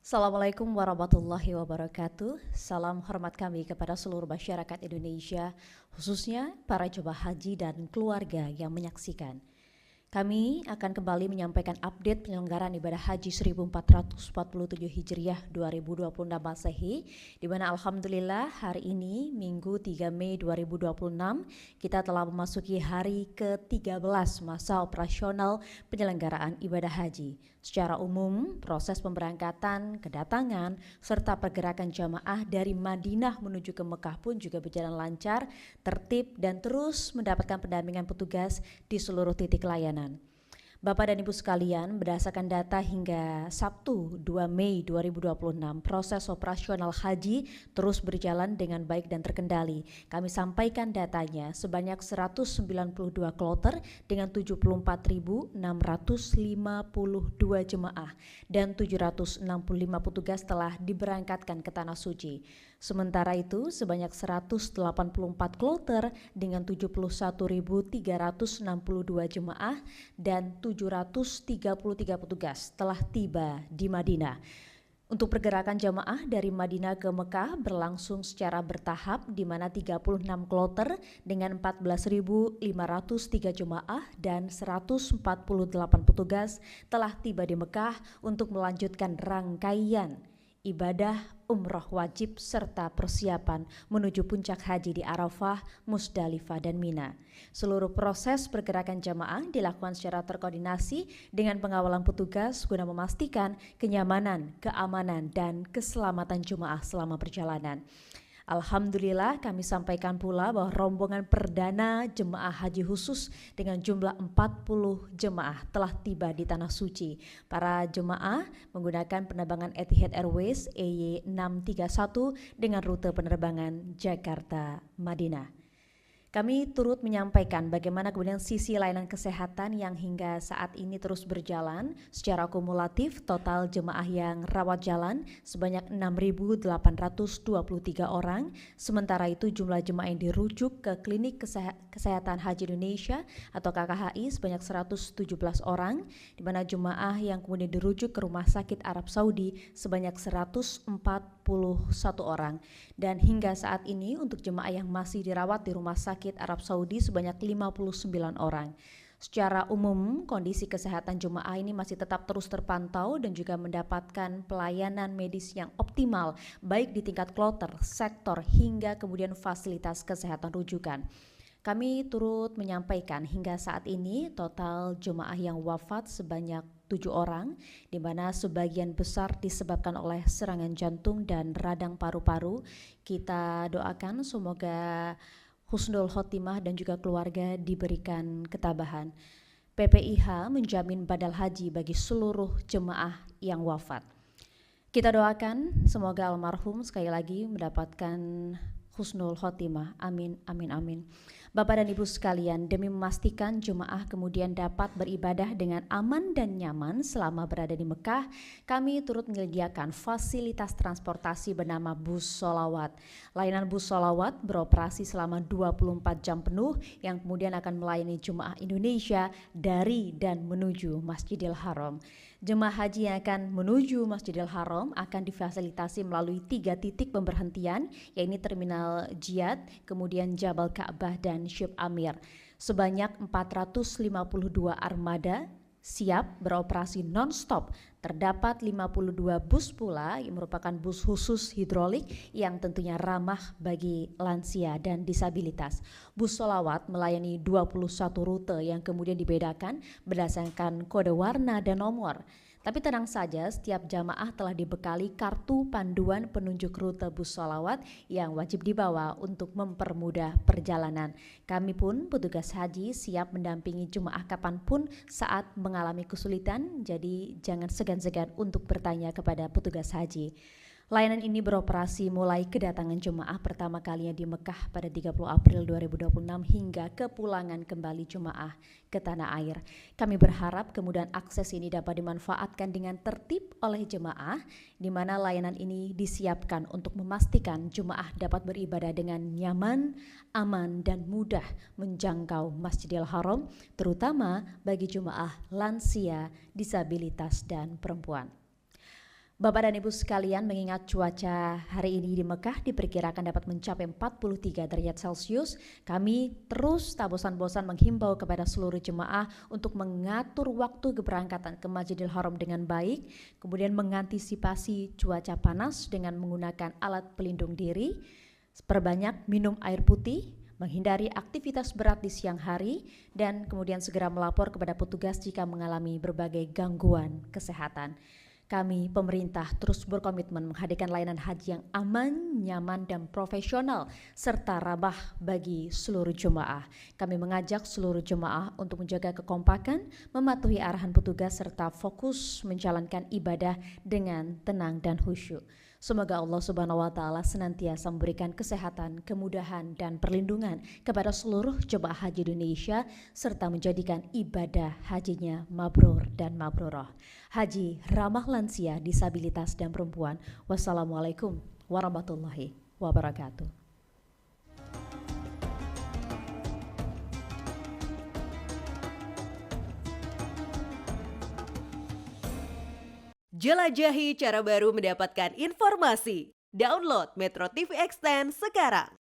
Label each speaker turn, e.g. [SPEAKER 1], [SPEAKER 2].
[SPEAKER 1] Assalamualaikum warahmatullahi wabarakatuh. Salam hormat kami kepada seluruh masyarakat Indonesia, khususnya para jemaah haji dan keluarga yang menyaksikan. Kami akan kembali menyampaikan update penyelenggaraan ibadah haji 1447 Hijriah 2026 Masehi, di mana alhamdulillah hari ini Minggu 3 Mei 2026 kita telah memasuki hari ke-13 masa operasional penyelenggaraan ibadah haji. Secara umum, proses pemberangkatan, kedatangan, serta pergerakan jamaah dari Madinah menuju ke Mekah pun juga berjalan lancar, tertib, dan terus mendapatkan pendampingan petugas di seluruh titik layanan. Bapak dan Ibu sekalian, berdasarkan data hingga Sabtu 2 Mei 2026, proses operasional haji terus berjalan dengan baik dan terkendali. Kami sampaikan datanya sebanyak 192 kloter dengan 74.652 jemaah dan 765 petugas telah diberangkatkan ke Tanah Suci. Sementara itu, sebanyak 184 kloter dengan 71.362 jemaah dan 733 petugas telah tiba di Madinah. Untuk pergerakan jamaah dari Madinah ke Mekah berlangsung secara bertahap, di mana 36 kloter dengan 14.503 jemaah dan 148 petugas telah tiba di Mekah untuk melanjutkan rangkaian ibadah umroh wajib serta persiapan menuju puncak haji di Arafah, Musdalifah, dan Mina. Seluruh proses pergerakan jamaah dilakukan secara terkoordinasi dengan pengawalan petugas guna memastikan kenyamanan, keamanan, dan keselamatan jemaah selama perjalanan. Alhamdulillah kami sampaikan pula bahwa rombongan perdana jemaah haji khusus dengan jumlah 40 jemaah telah tiba di Tanah Suci. Para jemaah menggunakan penerbangan Etihad Airways EY631 dengan rute penerbangan Jakarta-Madinah. Kami turut menyampaikan bagaimana kemudian sisi layanan kesehatan yang hingga saat ini terus berjalan. Secara kumulatif, total jemaah yang rawat jalan sebanyak 6.823 orang. Sementara itu jumlah jemaah yang dirujuk ke Klinik Kesehatan Haji Indonesia atau KKHI sebanyak 117 orang, di mana jemaah yang kemudian dirujuk ke Rumah Sakit Arab Saudi sebanyak 141 orang. Dan hingga saat ini untuk jemaah yang masih dirawat di Rumah Sakit Arab Saudi sebanyak 59 orang. Secara umum, kondisi kesehatan jemaah ini masih tetap terus terpantau dan juga mendapatkan pelayanan medis yang optimal, baik di tingkat kloter, sektor, hingga kemudian fasilitas kesehatan rujukan. Kami turut menyampaikan hingga saat ini total jemaah yang wafat sebanyak 7 orang, di mana sebagian besar disebabkan oleh serangan jantung dan radang paru-paru. Kita doakan semoga husnul khotimah dan juga keluarga diberikan ketabahan. PPIH menjamin badal haji bagi seluruh jemaah yang wafat. Kita doakan semoga almarhum sekali lagi mendapatkan husnul khotimah. Amin, amin, amin. Bapak dan Ibu sekalian, demi memastikan jemaah kemudian dapat beribadah dengan aman dan nyaman selama berada di Mekah, kami turut menyediakan fasilitas transportasi bernama bus sholawat. Layanan bus sholawat beroperasi selama 24 jam penuh yang kemudian akan melayani jemaah Indonesia dari dan menuju Masjidil Haram. Jemaah haji yang akan menuju Masjidil Haram akan difasilitasi melalui 3 titik pemberhentian, yaitu Terminal Jiyad, kemudian Jabal Ka'bah, dan Syib Amir. Sebanyak 452 armada siap beroperasi non-stop. Terdapat 52 bus pula yang merupakan bus khusus hidrolik yang tentunya ramah bagi lansia dan disabilitas. Bus sholawat melayani 21 rute yang kemudian dibedakan berdasarkan kode warna dan nomor. Tapi tenang saja, setiap jamaah telah dibekali kartu panduan penunjuk rute bus sholawat yang wajib dibawa untuk mempermudah perjalanan. Kami pun petugas haji siap mendampingi jemaah kapanpun saat mengalami kesulitan, jadi jangan segan-segan untuk bertanya kepada petugas haji. Layanan ini beroperasi mulai kedatangan jemaah pertama kalinya di Mekah pada 30 April 2026 hingga kepulangan kembali jemaah ke tanah air. Kami berharap kemudian akses ini dapat dimanfaatkan dengan tertib oleh jemaah, di mana layanan ini disiapkan untuk memastikan jemaah dapat beribadah dengan nyaman, aman, dan mudah menjangkau Masjidil Haram, terutama bagi jemaah lansia, disabilitas, dan perempuan. Bapak dan Ibu sekalian, mengingat cuaca hari ini di Mekah diperkirakan dapat mencapai 43 derajat Celcius, kami terus tak bosan-bosan menghimbau kepada seluruh jemaah untuk mengatur waktu keberangkatan ke Masjidil Haram dengan baik, kemudian mengantisipasi cuaca panas dengan menggunakan alat pelindung diri, perbanyak minum air putih, menghindari aktivitas berat di siang hari, dan kemudian segera melapor kepada petugas jika mengalami berbagai gangguan kesehatan. Kami pemerintah terus berkomitmen menghadirkan layanan haji yang aman, nyaman, dan profesional serta ramah bagi seluruh jemaah. Kami mengajak seluruh jemaah untuk menjaga kekompakan, mematuhi arahan petugas serta fokus menjalankan ibadah dengan tenang dan khusyuk. Semoga Allah Subhanahu wa taala senantiasa memberikan kesehatan, kemudahan dan perlindungan kepada seluruh jemaah haji Indonesia serta menjadikan ibadah hajinya mabrur dan mabrurah. Haji ramah lansia, disabilitas dan perempuan. Wassalamualaikum warahmatullahi wabarakatuh.
[SPEAKER 2] Jelajahi cara baru mendapatkan informasi. Download Metro TV Extend sekarang.